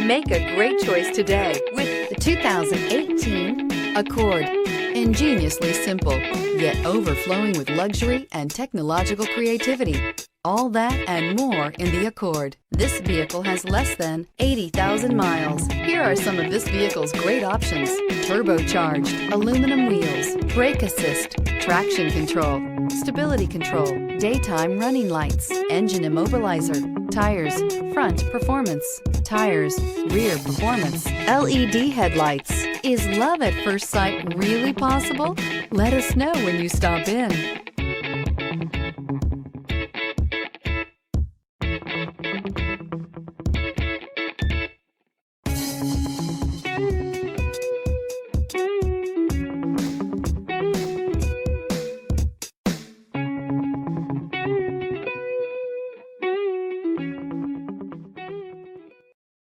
Make a great choice today with the 2018 Accord. Ingeniously simple, yet overflowing with luxury and technological creativity. All that and more in the Accord. This vehicle has less than 80,000 miles. Here are some of this vehicle's great options: turbocharged aluminum wheels, brake assist, traction control, stability control, daytime running lights, engine immobilizer, tires, front performance, tires, rear performance, LED headlights. Is love at first sight really possible? Let us know when you stop in.